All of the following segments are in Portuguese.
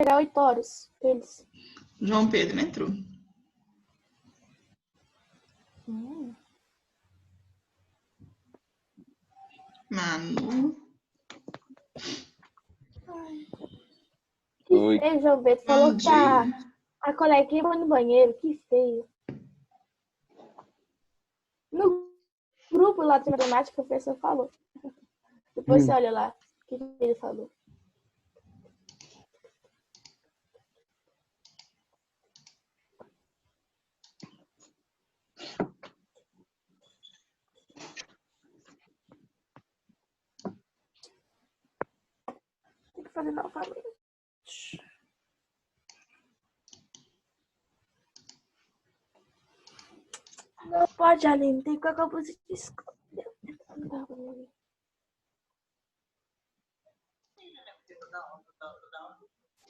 Era 8 horas, eles. João Pedro entrou. Manu. Que feio, João Pedro. Falou que a coleguinha foi no banheiro. Que feio. No grupo lá de matemática, o professor falou. Depois você olha lá o que ele falou. Tem que fazer novamente. Não pode, Aline. Tem que colocar a música de escola.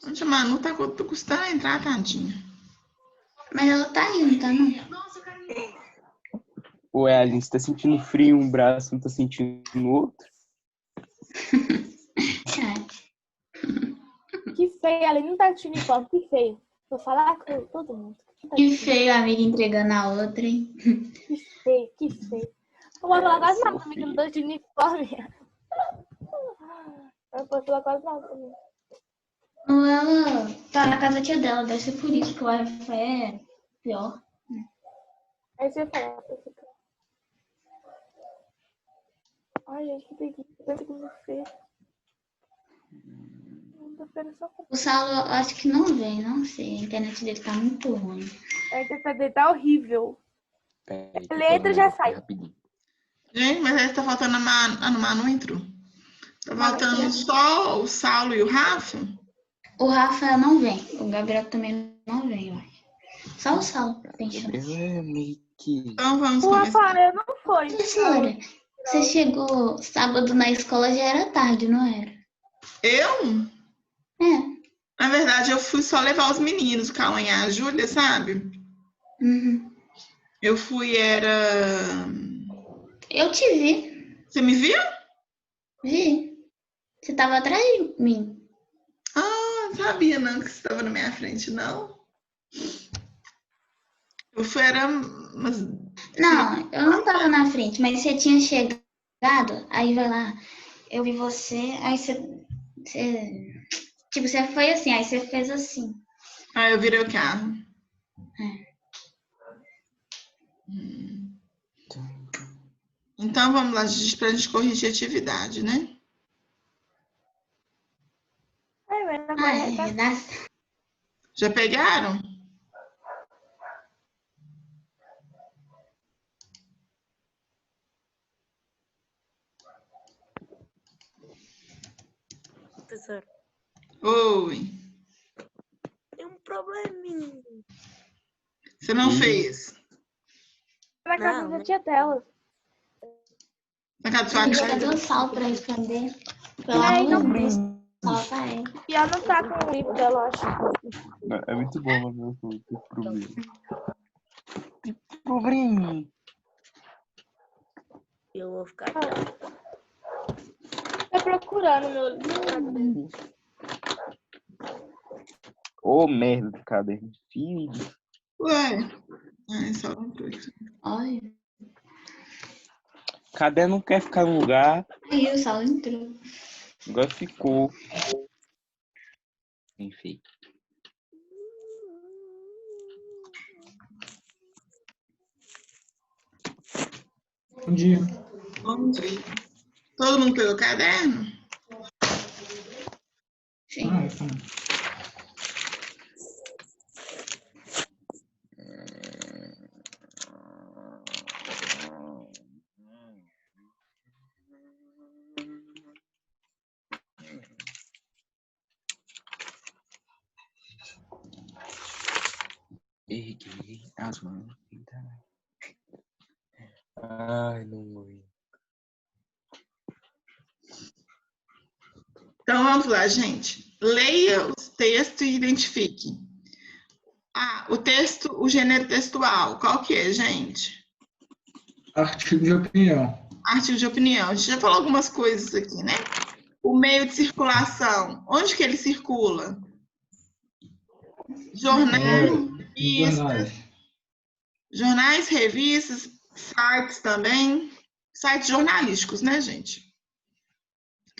Onde a Manu tá custando a entrar, tadinha. Mas ela tá indo, tá não? Ué, Aline, você tá sentindo frio em um braço, não tá sentindo no outro? Que feio, Aline. Não tá de uniforme. Que feio. Vou falar com todo mundo. Que feio a amiga entregando a outra, hein? Que feio, que feio. Eu vou falar quase nada também, que eu não tô de uniforme. Eu não posso falar quase nada também. Ela tá na casa da tia dela, deve ser por isso que o Wi-Fi é pior. Aí você vai falar pra ficar. Ai, gente, que preguiça. Segunda-feira. Segunda-feira só pra... O Saulo, eu acho que não vem, não sei. A internet dele tá muito ruim. A internet dele tá horrível. Peraí, Ele entra e já sai. rapidinho. Gente, mas aí tá faltando a Manu entrou. Tá faltando só o Saulo e o Rafa? O Rafa não vem. O Gabriel também não vem, eu acho. Só o Saulo tem chance. É meio que... Então vamos O começar. Rafael não foi. Professora, você chegou sábado na escola, já era tarde, não era? Eu? É. Na verdade, eu fui só levar os meninos, o Cauã e a Júlia, sabe? Uhum. Eu fui, era... Eu te vi. Você me viu? Vi. Você tava atrás de mim. Ah, não sabia não que você estava na minha frente, não. Eu fui, era... Não, eu não tava na frente, mas você tinha chegado, aí vai lá, eu vi você, aí você foi assim, aí você fez assim. Ah, eu virei o carro. Então vamos lá, pra gente corrigir a atividade, né? Ai, mas agora Já pegaram? Professor, Oi. tem um probleminha. Você não fez? Na casa da tia dela. Na casa da sua tia? Cadê o Saulo pra responder? Pelo Ai, amor não. de Deus, Saulo tá aí. E ela não tá com o livro dela, eu acho. É muito bom, mas eu tenho problema. Que problema? Eu vou ficar aqui. Tá procurando meu livro. Ô, merda do caderno. Filho. Ué. Ai, só um pouco. Olha. Caderno não quer ficar no lugar. Aí o Saulo entrou. Agora ficou. Enfim. Bom dia. Bom dia. Todo mundo pegou o caderno? Sim. Sim. Erguei as mãos. Ai, não morri. Então vamos lá, gente. Leia os textos e identifique. Ah, o texto, o gênero textual, qual que é, gente? Artigo de opinião. Artigo de opinião. A gente já falou algumas coisas aqui, né? O meio de circulação, onde que ele circula? Jornais, revistas, Jornais. jornais, revistas, sites também. Sites jornalísticos, né, gente?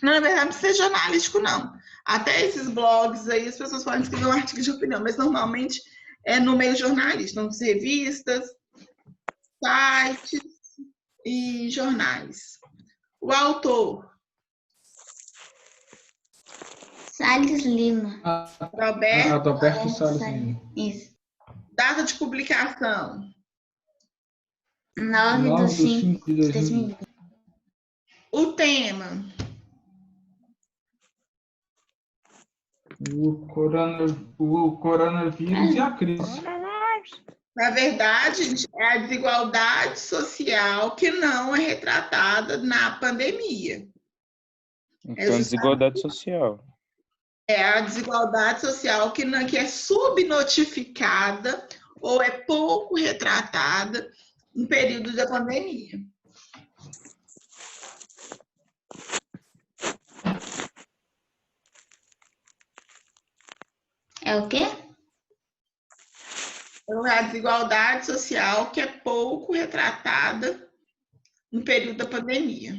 Não, na verdade, não precisa ser jornalístico, não. Até esses blogs aí, as pessoas podem escrever um artigo de opinião, mas normalmente é no meio jornalístico, nas revistas, sites e jornais. O autor, Salles Lima. Roberto. Adalberto Salles Salles. Lima. Isso. Data de publicação, 9 de 9 de 5 5 de de 2020. o tema, O coronavírus e a crise. na verdade, gente, é a desigualdade social que não é retratada na pandemia. Então, desigualdade social. É a desigualdade social que é subnotificada ou é pouco retratada no período da pandemia. É o quê? Então, é a desigualdade social que é pouco retratada no período da pandemia.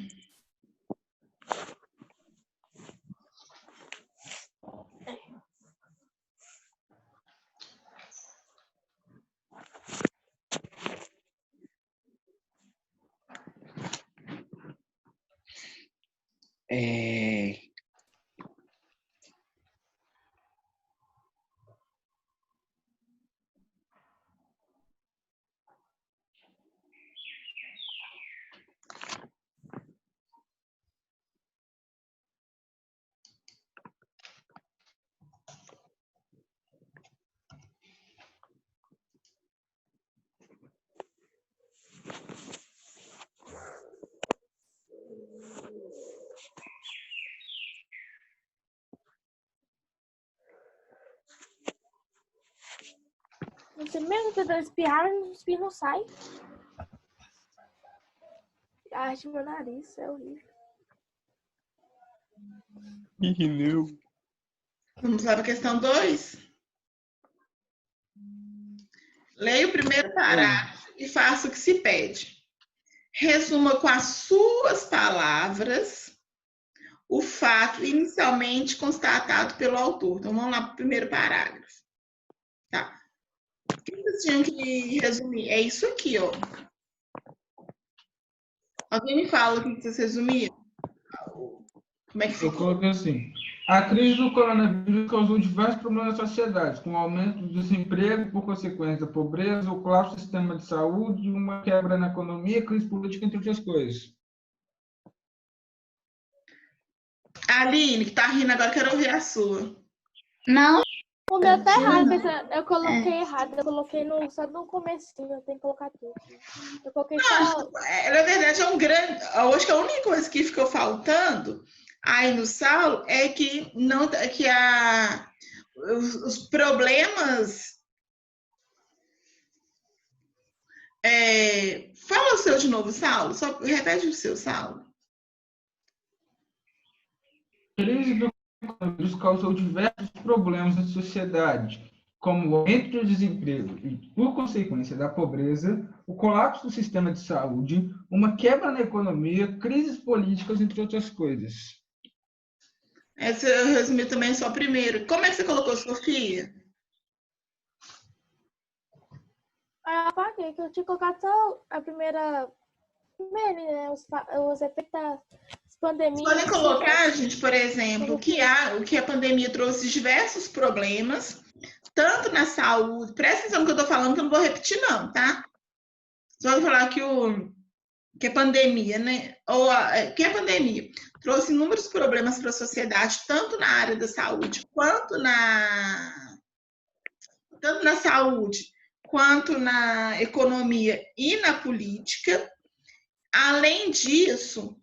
Você mesmo tentando espirrar, mas o espirro não sai. Arde meu nariz, é horrível. Ih, não. Vamos lá para a questão 2. Leia o primeiro parágrafo e faça o que se pede. Resuma com as suas palavras o fato inicialmente constatado pelo autor. Então, vamos lá para o primeiro parágrafo. Tá. O que vocês tinham que resumir? É isso aqui, ó. Alguém me fala o que vocês resumiram? Como é que Eu ficou? coloquei assim. A crise do coronavírus causou diversos problemas na sociedade, com o aumento do desemprego por consequência da pobreza, o colapso do sistema de saúde, uma quebra na economia, crise política, entre outras coisas. A Aline, que tá rindo agora, quero ouvir a sua. Não, O meu tá Sim. errado, eu coloquei errado, eu coloquei só no comecinho, eu tenho que colocar tudo. Eu coloquei só. Na verdade, é um grande. Eu acho que a única coisa que ficou faltando aí no Saulo é que não que os problemas. Fala o seu de novo, Saulo. Só repete o seu, Saulo. A crise do coronavírus causou diversos problemas na sociedade, como o aumento do desemprego e, por consequência da pobreza, o colapso do sistema de saúde, uma quebra na economia, crises políticas, entre outras coisas. Essa eu resumi também só primeiro. Como é que você colocou, Sofia? Eu apaguei, que eu tinha colocado só a primeira. Né? Os efeitos da pandemia. Podem colocar, gente, por exemplo, que a pandemia trouxe diversos problemas, tanto na saúde. Presta atenção no que eu estou falando, que eu não vou repetir, não, tá? Só vou falar que a pandemia, né? Que a pandemia trouxe inúmeros problemas para a sociedade, tanto na área da saúde, tanto na saúde, quanto na economia e na política. Além disso,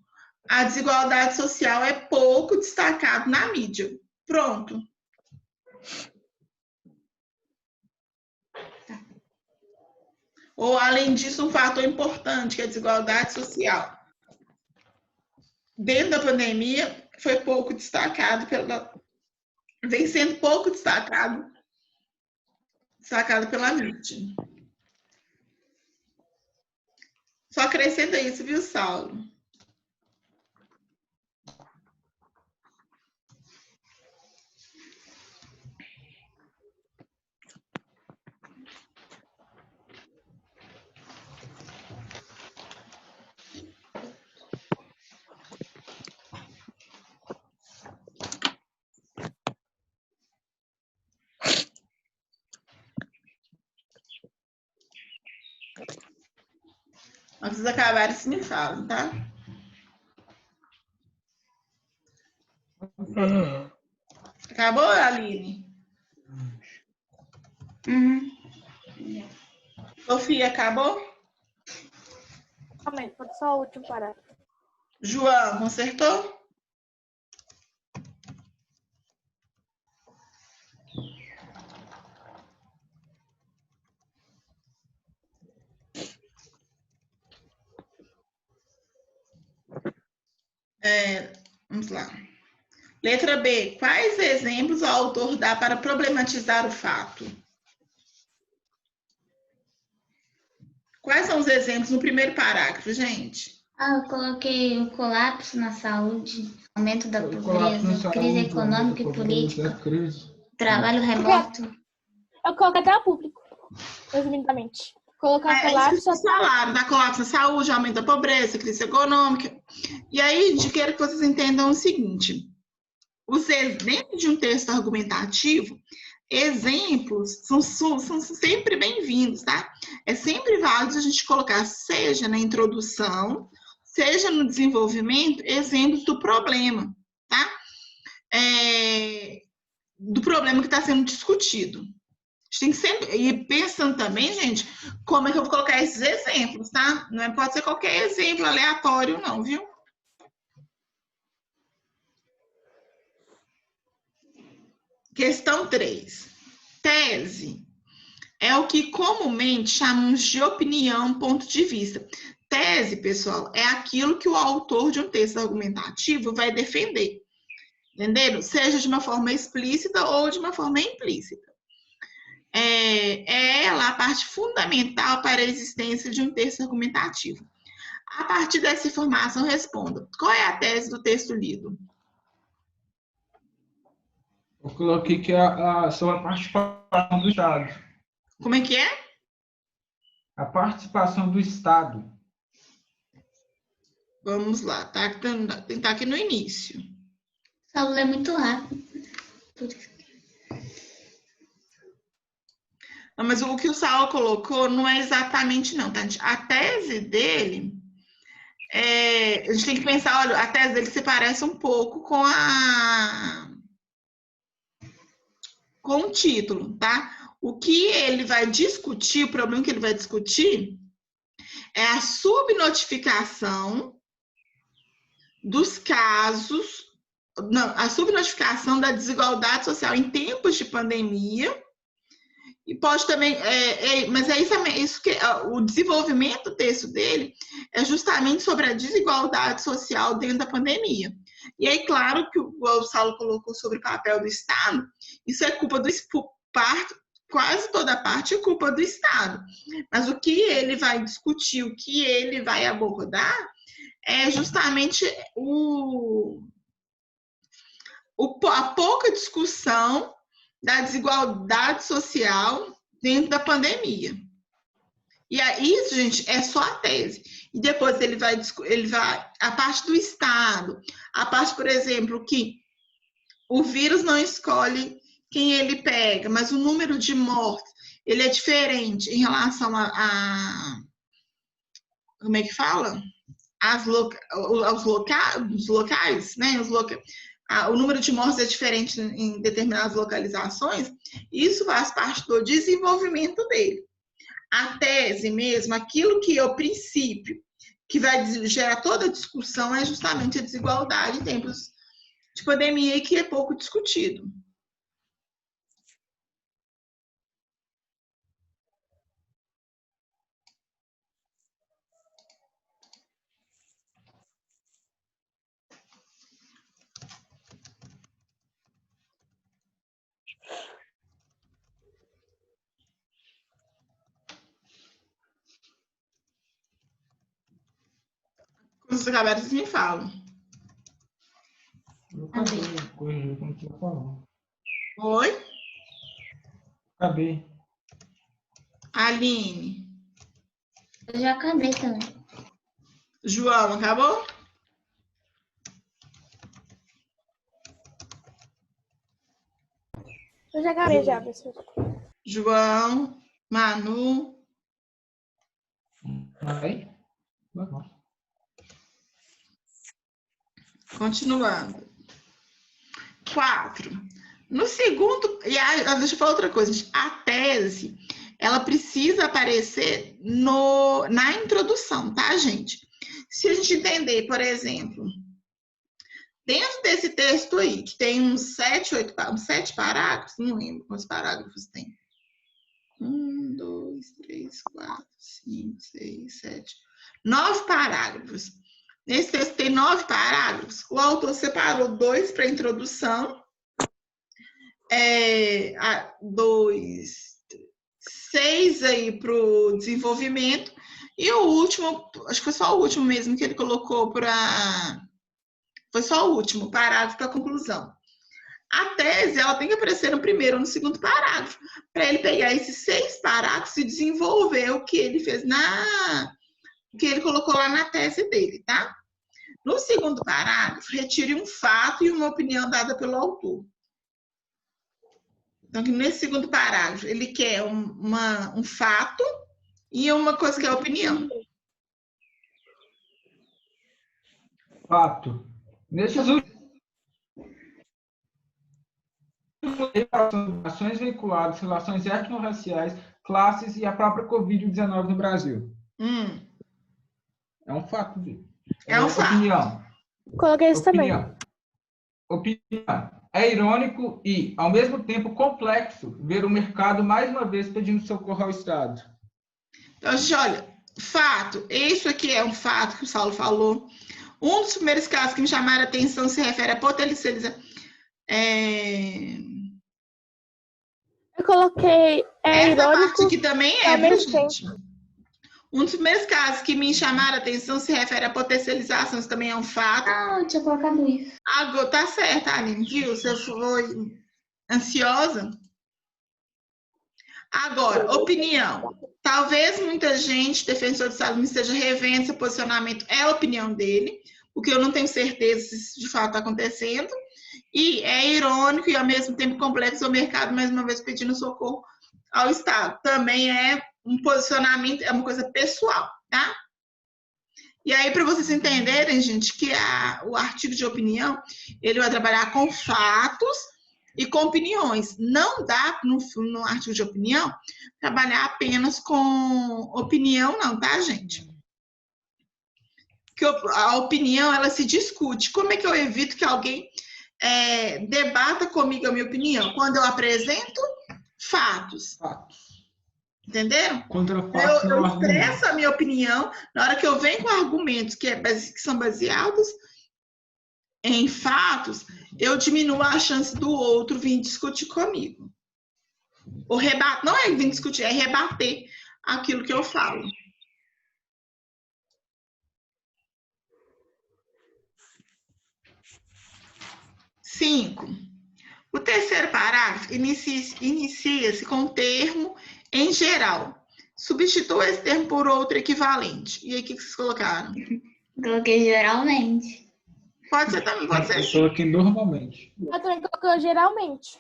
a desigualdade social é pouco destacada na mídia. Pronto. Ou, além disso, um fator importante, que é a desigualdade social. Dentro da pandemia, foi pouco destacado, vem sendo pouco destacado sacada pela mídia. Só acrescenta isso, viu, Saulo? Antes de acabar, se me falam, tá? Acabou, Aline? Uhum. Sofia, acabou? Calma aí, pode só o último parágrafo. João, consertou? Vamos lá. Letra B. Quais exemplos o autor dá para problematizar o fato? Quais são os exemplos no primeiro parágrafo, gente? Eu coloquei o colapso na saúde, aumento da O colapso na pobreza, saúde, crise aumento econômica da e pobreza, política, crise. trabalho remoto. Eu coloquei até o público, resumidamente. Colocar É isso que colapso. vocês falaram, da colapso na saúde, aumento da pobreza, crise econômica. E aí, gente, quero que vocês entendam o seguinte. Dentro de um texto argumentativo, exemplos são sempre bem-vindos, tá? É sempre válido a gente colocar, seja na introdução, seja no desenvolvimento, exemplos do problema, tá? Do problema que está sendo discutido. A gente tem que sempre ir pensando também, gente, como é que eu vou colocar esses exemplos, tá? Não pode ser qualquer exemplo aleatório, não, viu? Questão 3. Tese é o que comumente chamamos de opinião, ponto de vista. Tese, pessoal, é aquilo que o autor de um texto argumentativo vai defender. Entenderam? Seja de uma forma explícita ou de uma forma implícita. É ela a parte fundamental para a existência de um texto argumentativo. A partir dessa informação, responda. Qual é a tese do texto lido? Eu coloquei que é sobre a participação do Estado. Como é que é? A participação do Estado. Vamos lá, tá? Tentar aqui no início. Saulo é muito rápido. Por isso. Não, mas o que o Saulo colocou não é exatamente não, tá? A tese dele, a gente tem que pensar, olha, a tese dele se parece um pouco com o título, tá? O que ele vai discutir, o problema que ele vai discutir é a subnotificação dos casos, não, a subnotificação da desigualdade social em tempos de pandemia. E pode também, mas é isso que o desenvolvimento do texto dele é justamente sobre a desigualdade social dentro da pandemia. E aí, claro que o Saulo colocou sobre o papel do Estado, isso é culpa do quase toda a parte é culpa do Estado. Mas o que ele vai discutir, o que ele vai abordar, é justamente a pouca discussão da desigualdade social dentro da pandemia. E isso, gente, é só a tese. E depois ele vai a parte do Estado, a parte, por exemplo, que o vírus não escolhe quem ele pega, mas o número de mortes, ele é diferente em relação como é que fala? Aos locais, né? O número de mortes é diferente em determinadas localizações, isso faz parte do desenvolvimento dele. A tese mesmo, aquilo que é o princípio, que vai gerar toda a discussão, é justamente a desigualdade em tempos de pandemia e que é pouco discutido. vocês acabaram, vocês me falam. Eu acabei, corrigir como tinha falado. Oi? Acabei. Aline. Eu já acabei também. João, acabou? Eu já acabei já, professora. João, Manu. Aí. Continuando. 4. No segundo... deixa eu falar outra coisa, gente. A tese, ela precisa aparecer na introdução, tá, gente? Se a gente entender, por exemplo, dentro desse texto aí, que tem uns 7 parágrafos, não lembro quantos parágrafos tem. 1, 2, 3, 4, 5, 6, 7, 9 parágrafos. Nesse texto tem 9 parágrafos. O autor separou 2 para introdução, 6 aí para o desenvolvimento, e o último, acho que foi só o último mesmo que ele colocou foi só o último parágrafo para a conclusão. A tese, ela tem que aparecer no primeiro ou no segundo parágrafo, para ele pegar esses 6 parágrafos e desenvolver o que ele fez o que ele colocou lá na tese dele, tá? No segundo parágrafo, retire um fato e uma opinião dada pelo autor. Então, nesse segundo parágrafo, ele quer um fato e uma coisa que é a opinião. Fato. Nesses últimos ações vinculadas, relações étnico-raciais, classes e a própria Covid-19 no Brasil. É um fato, viu? É um fato. Opinião. Coloquei isso também. Opinião. É irônico e, ao mesmo tempo, complexo ver o mercado mais uma vez pedindo socorro ao Estado. Então, gente, olha, fato. Isso aqui é um fato que o Saulo falou. Um dos primeiros casos que me chamaram a atenção se refere à potencialização. Eu coloquei Essa irônico. parte aqui também viu, mesmo gente? Um dos primeiros casos que me chamaram a atenção se refere à potencialização, isso também é um fato. Ah, eu tinha colocado isso. Agora, tá certo, Aline, viu? Você foi ansiosa. Agora, opinião. Talvez muita gente, defensor de saúde, esteja revendo esse posicionamento. É a opinião dele, porque eu não tenho certeza se isso de fato está acontecendo. E é irônico e, ao mesmo tempo, complexo o mercado, mais uma vez, pedindo socorro ao Estado. Também é um posicionamento, é uma coisa pessoal, tá? E aí, para vocês entenderem, gente, que o artigo de opinião, ele vai trabalhar com fatos e com opiniões. Não dá, no artigo de opinião, trabalhar apenas com opinião, não, tá, gente? Que a opinião, ela se discute. Como é que eu evito que alguém debata comigo a minha opinião? Quando eu apresento fatos. Entenderam? Contra fatos, eu expresso a minha opinião, na hora que eu venho com argumentos que são baseados em fatos, eu diminuo a chance do outro vir discutir comigo. Não é vir discutir, é rebater aquilo que eu falo. Cinco. O terceiro parágrafo inicia-se com o termo em geral. Substitua esse termo por outro equivalente. E aí, o que vocês colocaram? Coloquei geralmente. Pode ser também, pode ser. Eu coloquei normalmente. Eu também coloquei geralmente.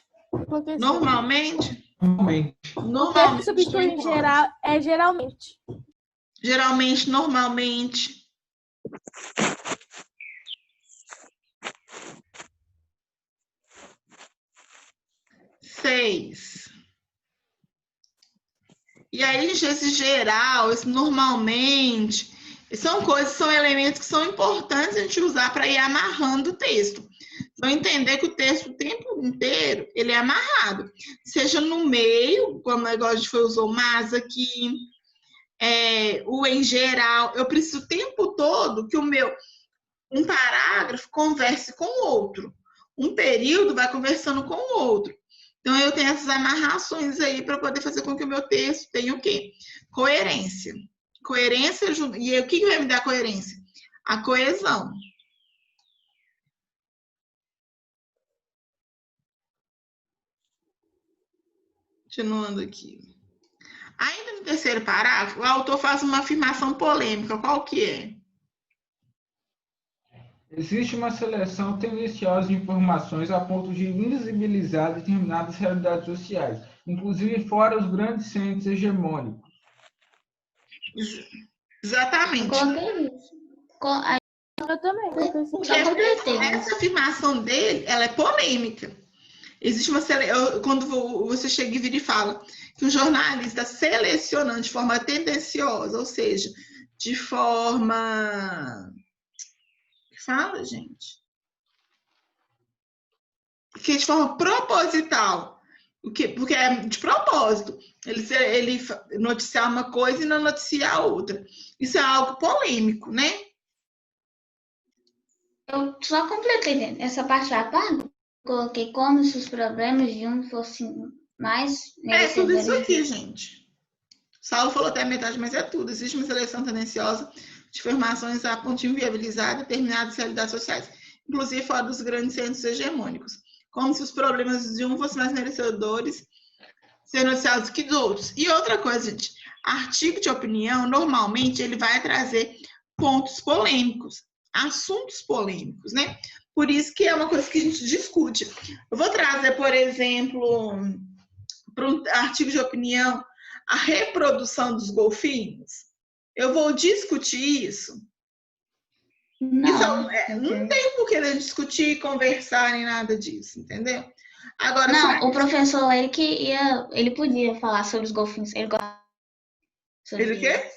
Normalmente? Normalmente. O termo que substitui em geral é geralmente. Geralmente, normalmente. Seis. E aí, esse geral, esse normalmente, são elementos que são importantes a gente usar para ir amarrando o texto. Então, entender que o texto o tempo inteiro, ele é amarrado. Seja no meio, como a gente usou mas aqui, o em geral, eu preciso o tempo todo que um parágrafo converse com o outro. Um período vai conversando com o outro. Então, eu tenho essas amarrações aí para poder fazer com que o meu texto tenha o quê? Coerência. Coerência, e o que vai me dar coerência? a coesão. Continuando aqui. Ainda no terceiro parágrafo, o autor faz uma afirmação polêmica. Qual que é? Existe uma seleção tendenciosa de informações a ponto de invisibilizar determinadas realidades sociais, inclusive fora os grandes centros hegemônicos. Exatamente. Coloquei isso. Eu também. Porque Só completei. essa afirmação dele, ela é polêmica. Existe uma quando você chega e vira e fala que um jornalista selecionando de forma tendenciosa, ou seja, de forma... Fala, gente. Que de forma proposital. Porque é de propósito. Ele noticiar uma coisa e não noticiar a outra. Isso é algo polêmico, né? Eu só completei essa parte da parte. Coloquei como se os problemas de um fossem mais É tudo isso merecedores. aqui, gente. Saulo falou até a metade, mas é tudo. Existe uma seleção tendenciosa de formações a ponto de inviabilizar determinadas realidades sociais, inclusive fora dos grandes centros hegemônicos, como se os problemas de um fossem mais merecedores ser noticiados que dos outros. E outra coisa, gente, artigo de opinião, normalmente, ele vai trazer pontos polêmicos, assuntos polêmicos, né? Por isso que é uma coisa que a gente discute. Eu vou trazer, por exemplo, para um artigo de opinião, a reprodução dos golfinhos. Eu vou discutir isso. Não, Não tem por que a gente discutir, conversar, nem nada disso, entendeu? Agora, não, o professor Eric ele podia falar sobre os golfinhos. Ele gosta sobre ele o quê? isso.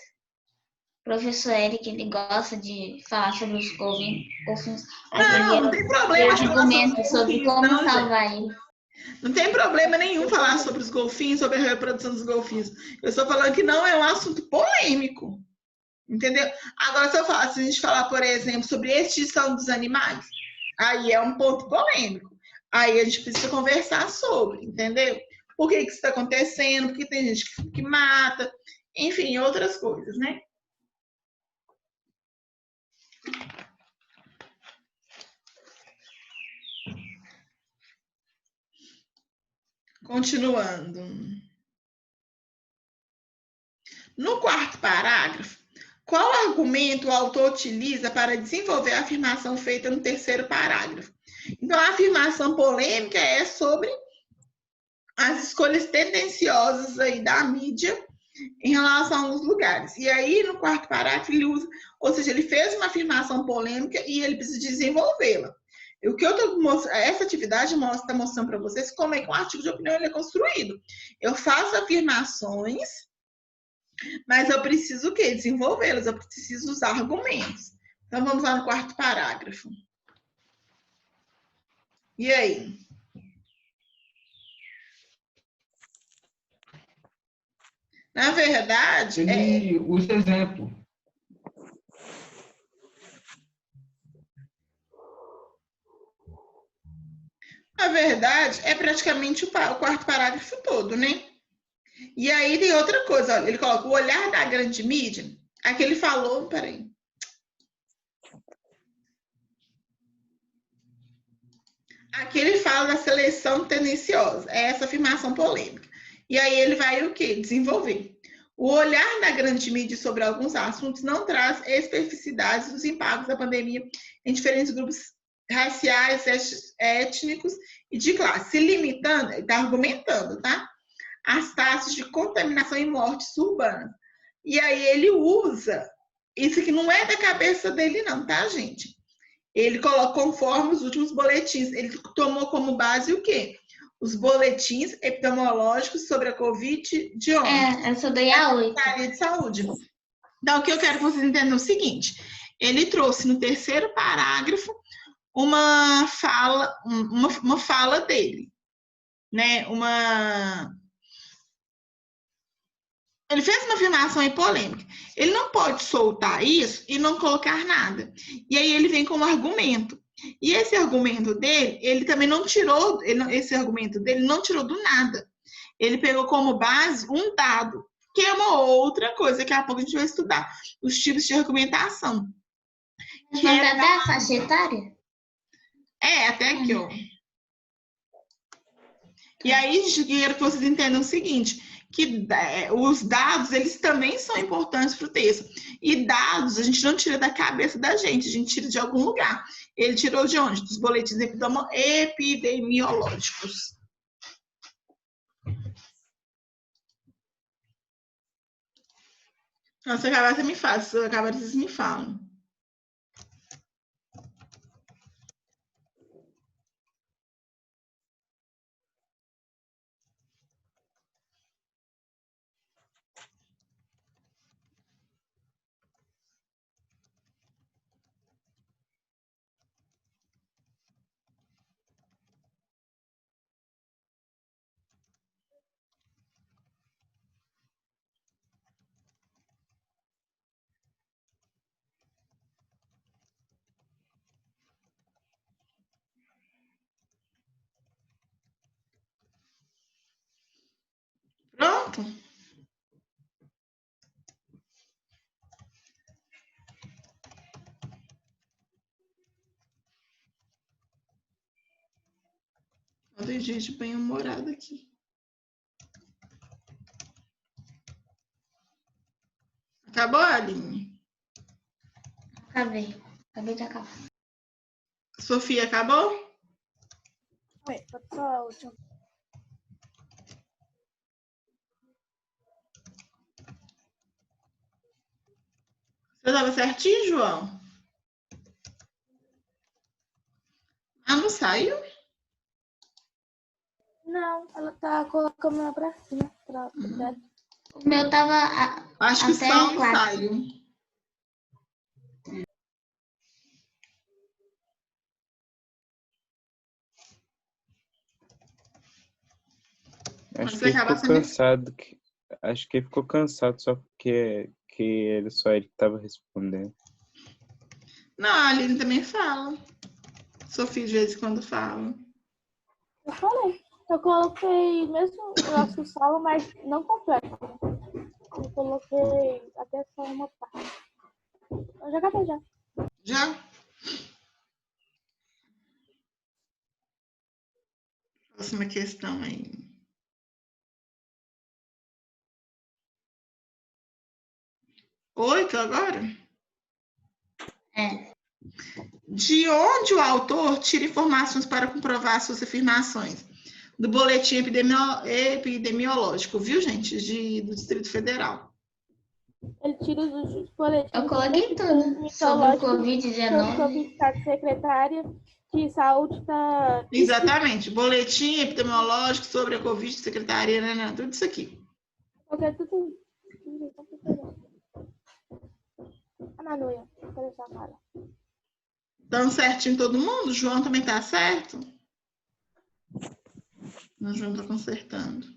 O professor Eric, ele gosta de falar sobre os golfinhos. Não tem problema de falar argumento sobre como não, salvar ele. Não tem problema nenhum falar sobre os golfinhos, sobre a reprodução dos golfinhos. Eu estou falando que não é um assunto polêmico. Entendeu? Agora, se a gente falar, por exemplo, sobre extinção dos animais, aí é um ponto polêmico. Aí a gente precisa conversar sobre, entendeu? Por que isso está acontecendo, porque tem gente que mata, enfim, outras coisas, né? Continuando. No quarto parágrafo, qual argumento o autor utiliza para desenvolver a afirmação feita no terceiro parágrafo? Então, a afirmação polêmica é sobre as escolhas tendenciosas aí da mídia em relação aos lugares. E aí, no quarto parágrafo, ele usa, ou seja, ele fez uma afirmação polêmica e ele precisa desenvolvê-la. O que eu tô mostrando, essa atividade está mostrando para vocês como é que um artigo de opinião ele é construído. Eu faço afirmações, mas eu preciso o quê? Desenvolvê-las, eu preciso usar argumentos. Então, vamos lá no quarto parágrafo. E aí? Na verdade, Ele usa exemplo. Na verdade, é praticamente o quarto parágrafo todo, né? E aí tem outra coisa, olha, ele coloca o olhar da grande mídia. Aqui ele falou, peraí. Aqui ele fala da seleção tendenciosa, é essa afirmação polêmica. E aí ele vai o quê? Desenvolver. O olhar da grande mídia sobre alguns assuntos não traz especificidades dos impactos da pandemia em diferentes grupos raciais, étnicos e de classe, se limitando, ele está argumentando, tá? As taxas de contaminação e mortes urbanas. E aí ele usa, isso que não é da cabeça dele não, tá, gente? Ele coloca conforme os últimos boletins. Ele tomou como base o quê? Os boletins epidemiológicos sobre a Covid de ontem. Essa daí é a 8. Secretaria de Saúde. Então, o que eu quero que vocês entendam é o seguinte. Ele trouxe no terceiro parágrafo uma fala dele, né? Ele fez uma afirmação aí polêmica. Ele não pode soltar isso e não colocar nada. E aí ele vem com um argumento. E esse argumento dele, ele também não tirou, esse argumento dele não tirou do nada. Ele pegou como base um dado, que é uma outra coisa que daqui a pouco a gente vai estudar, os tipos de argumentação. Mas Que não é dá até a faixa etária? até aqui, ó. E aí, gente, eu quero que vocês entendam o seguinte, que os dados, eles também são importantes para o texto. E dados, a gente não tira da cabeça da gente, a gente tira de algum lugar. Ele tirou de onde? Dos boletins epidemiológicos. Então, se acabar, você me faz. Se acabar, vocês me falam. Pronto? Tem gente bem humorada aqui. Acabou, Aline? Acabei. Acabei de acabar. Sofia, acabou? Oi, pode só a última. Você estava certinho, João? Ah, não saiu? Não, ela tá colocando ela pra cima. O meu tava Acho que até só um clássico. saiu. Acho Você que acaba ficou sendo- cansado. Acho que ficou cansado só porque ele só ele que estava respondendo. Não, a Aline também fala. Sofia de vez em quando fala. Eu falei. Eu coloquei mesmo o nosso sala, mas não completo. Eu coloquei até só uma parte. Eu já acabei já. Já? Próxima questão aí. 8 agora? É. De onde o autor tira informações para comprovar suas afirmações? Do boletim epidemiológico, viu, gente? Do Distrito Federal. Ele tira os boletins. Eu coloquei tudo sobre o Covid-19. Sobre a secretária de saúde está. Exatamente. Boletim epidemiológico sobre a Covid, secretaria, né? Tudo isso aqui. Qualquer tudo. A Manuia, vou deixar a cara. Dando certinho todo mundo? O João também tá certo? O João tá consertando.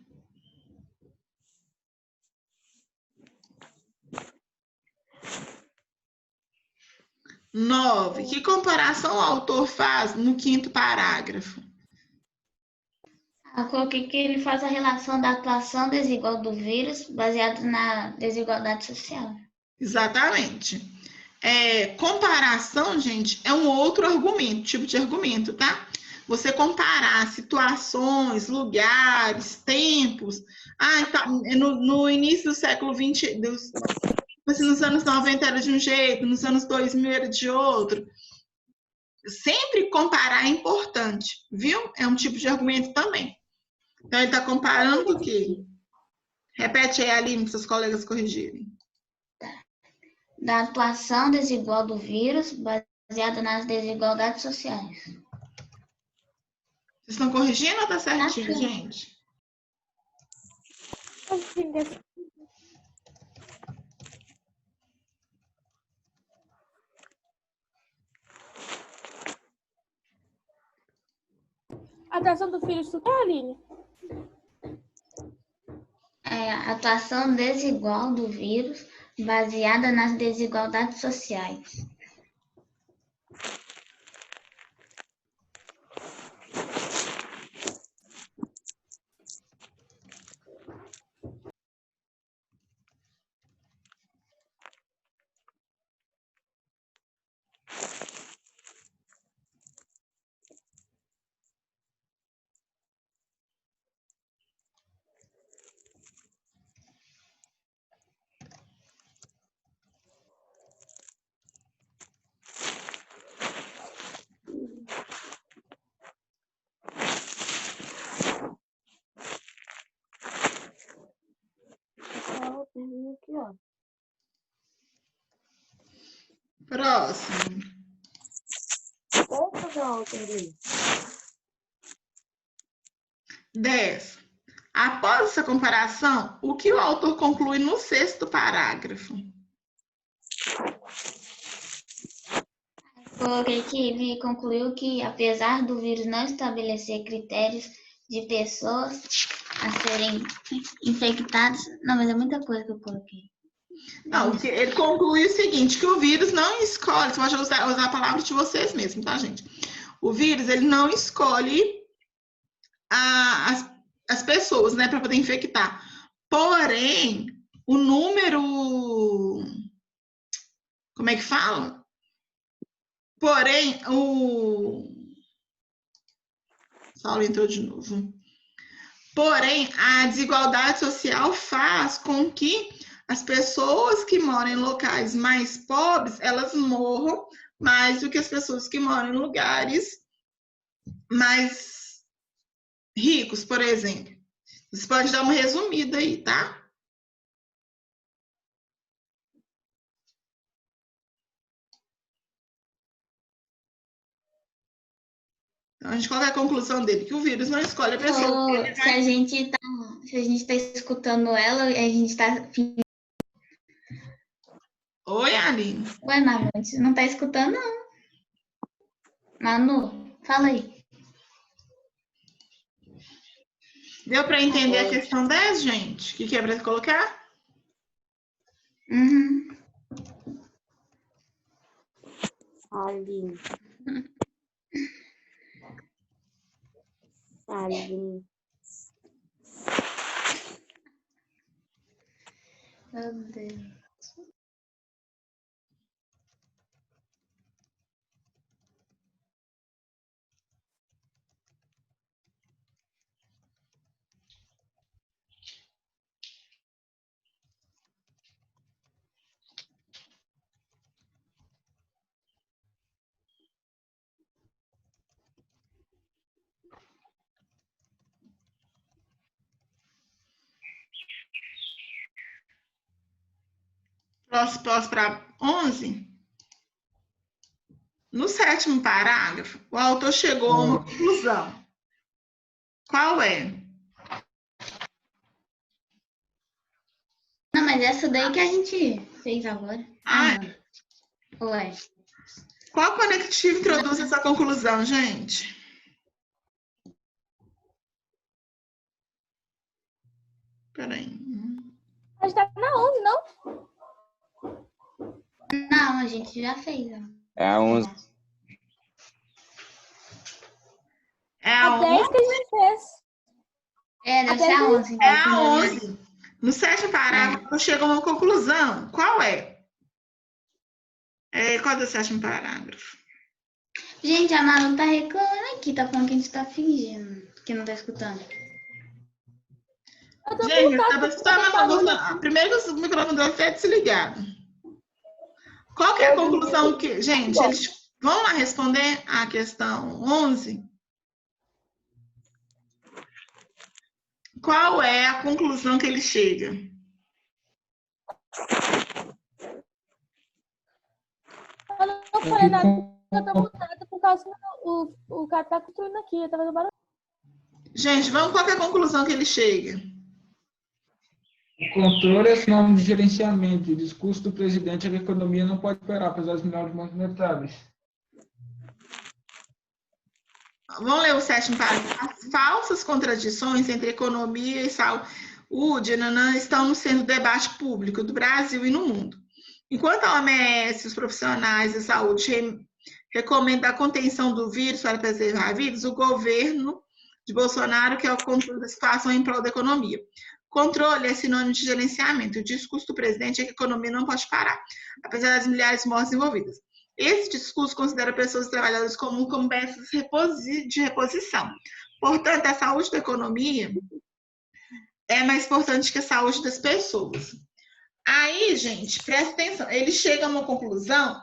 Nove. Que comparação o autor faz no quinto parágrafo? Eu coloquei que ele faz a relação da atuação desigual do vírus baseado na desigualdade social. Exatamente. Comparação, gente, é um outro argumento, tipo de argumento, tá? Você comparar situações, lugares, tempos. Tá, no início do século XX, nos anos 90 era de um jeito, nos anos 2000 era de outro. Sempre comparar é importante, viu? É um tipo de argumento também. Então, ele está comparando o quê? Repete aí, Aline, para seus colegas corrigirem. Da atuação desigual do vírus baseada nas desigualdades sociais. Vocês estão corrigindo ou tá certinho, gente? A atração do filho do Aline. A atuação desigual do vírus baseada nas desigualdades sociais. Próximo. Vamos fazer uma outra ali. 10. Após essa comparação, o que o autor conclui no 6º parágrafo? Coloquei que ele concluiu que, apesar do vírus não estabelecer critérios de pessoas a serem infectadas... Não, mas é muita coisa que eu coloquei. Não, ele conclui o seguinte, que o vírus não escolhe, você pode usar a palavra de vocês mesmos, tá, gente? O vírus, ele não escolhe as pessoas, né, para poder infectar. Porém, o número... Como é que fala? Porém, Saulo entrou de novo. Porém, a desigualdade social faz com que as pessoas que moram em locais mais pobres, elas morram mais do que as pessoas que moram em lugares mais ricos, por exemplo. Você pode dar uma resumida aí, tá? Então, a gente coloca a conclusão dele, que o vírus não escolhe a pessoa. Se a gente tá escutando ela, a gente tá... Oi, Aline. Ué, Manu, a gente não tá escutando, não. Manu, fala aí. Deu para entender a questão 10, gente? O que é para colocar? Uhum. Aline. Aline. Meu Deus. Próximo para 11. No 7º parágrafo, o autor chegou a uma conclusão. Qual é? Não, mas essa daí que a gente fez agora. Não. Ué. Qual conectivo introduz essa conclusão, gente? Peraí. A gente tá na 11, não? Não, a gente já fez. Ó. É a 11. É A a 10 que a gente fez. É, deve ser a 11. É a 11. No 7º parágrafo, chega a uma conclusão. Qual é? Qual é o 7º parágrafo? Gente, a Manu tá reclamando aqui, tá falando que a gente tá fingindo, que não tá escutando. Gente, eu tava escutando. Primeiro que o microfone dela até desligado. Qual que é a conclusão que... Gente, eles vão lá responder a questão 11? Qual é a conclusão que ele chega? Eu não falei nada porque eu tô mutada por causa que o cara tá construindo aqui, ele tá fazendo barulho. Gente, vamos qual que é a conclusão que ele chega? O controle é sinônimo de gerenciamento. O discurso do presidente é que a economia não pode operar, apesar das melhores monetárias. Vamos ler o 7º parágrafo. As falsas contradições entre economia e saúde estão no centro do debate público do Brasil e no mundo. Enquanto a OMS, os profissionais de saúde recomendam a contenção do vírus para preservar vidas, o governo de Bolsonaro quer o controle da situação em prol da economia. Controle é sinônimo de gerenciamento. O discurso do presidente é que a economia não pode parar, apesar das milhares de mortes envolvidas. Esse discurso considera pessoas e trabalhadores comuns como peças de reposição. Portanto, a saúde da economia é mais importante que a saúde das pessoas. Aí, gente, presta atenção. Ele chega a uma conclusão.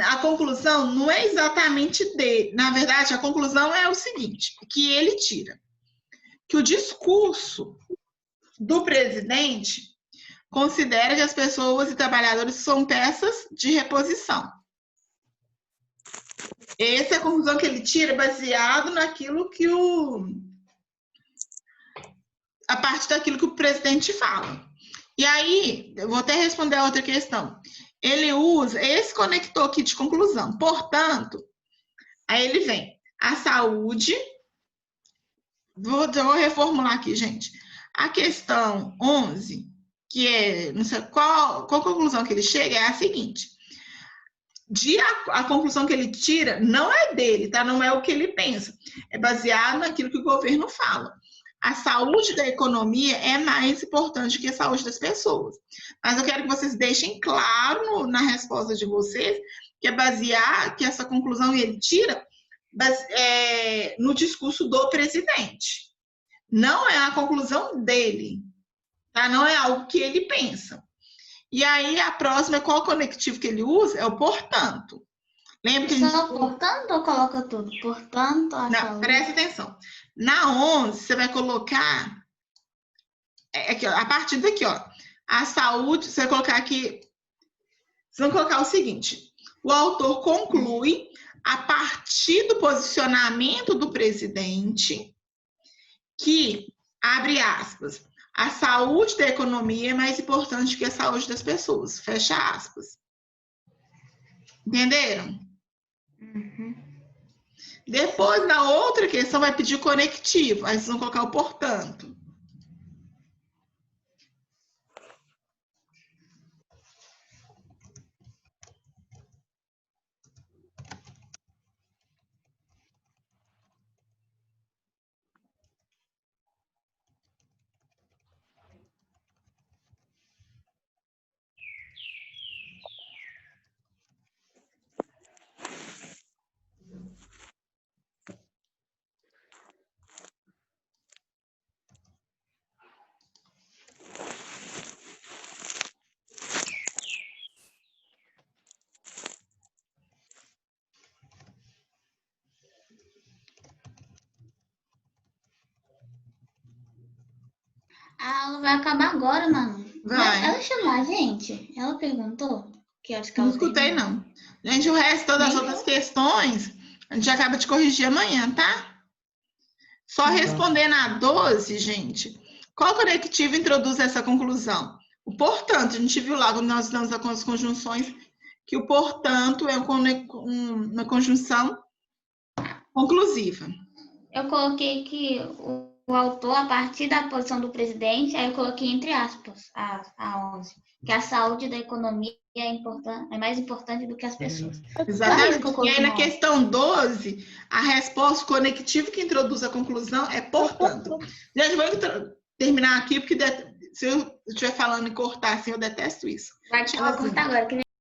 A conclusão não é exatamente dele. Na verdade, a conclusão é o seguinte, que ele tira. Que o discurso do presidente considera que as pessoas e trabalhadores são peças de reposição. Essa é a conclusão que ele tira baseado naquilo que a partir daquilo que o presidente fala. E aí, eu vou até responder a outra questão. Ele usa esse conector aqui de conclusão. Portanto, aí ele vem a saúde. Vou reformular aqui, gente. A questão 11, que é, não sei qual conclusão que ele chega, é a seguinte. A conclusão que ele tira não é dele, tá? Não é o que ele pensa. É baseado naquilo que o governo fala. A saúde da economia é mais importante que a saúde das pessoas. Mas eu quero que vocês deixem claro na resposta de vocês que é basear, que essa conclusão ele tira no discurso do presidente. Não é a conclusão dele, tá? Não é algo que ele pensa. E aí a próxima é qual conectivo que ele usa? É o portanto. Lembra que Só portanto ou coloca tudo? Portanto, a Não, saúde. presta atenção. Na 11, você vai colocar... Aqui, ó, a partir daqui, ó. A saúde, você vai colocar aqui... Vocês vão colocar o seguinte. O autor conclui, a partir do posicionamento do presidente, que, abre aspas, a saúde da economia é mais importante que a saúde das pessoas. Fecha aspas. Entenderam? Uhum. Depois, na outra questão, vai pedir conectivo. Aí vocês vão colocar o portanto. A aula vai acabar agora, mano. Vai. Ela chamou a gente? Ela perguntou? Que horas que Não ela escutei, termina? não. Gente, o resto, todas as Nem outras questões, a gente acaba de corrigir amanhã, tá? Só respondendo a 12, gente. Qual conectivo introduz essa conclusão? O portanto, a gente viu lá quando nós damos as conjunções, que o portanto é uma conjunção conclusiva. Eu coloquei que o autor, a partir da posição do presidente, aí eu coloquei entre aspas a 11, que a saúde da economia é mais importante do que as pessoas. Exatamente. que eu E coloquei aí, na na questão 12, a resposta, o conectivo que introduz a conclusão é portanto. Gente, vou terminar aqui, porque se eu estiver falando e cortar assim, eu detesto isso. Vai cortar agora, que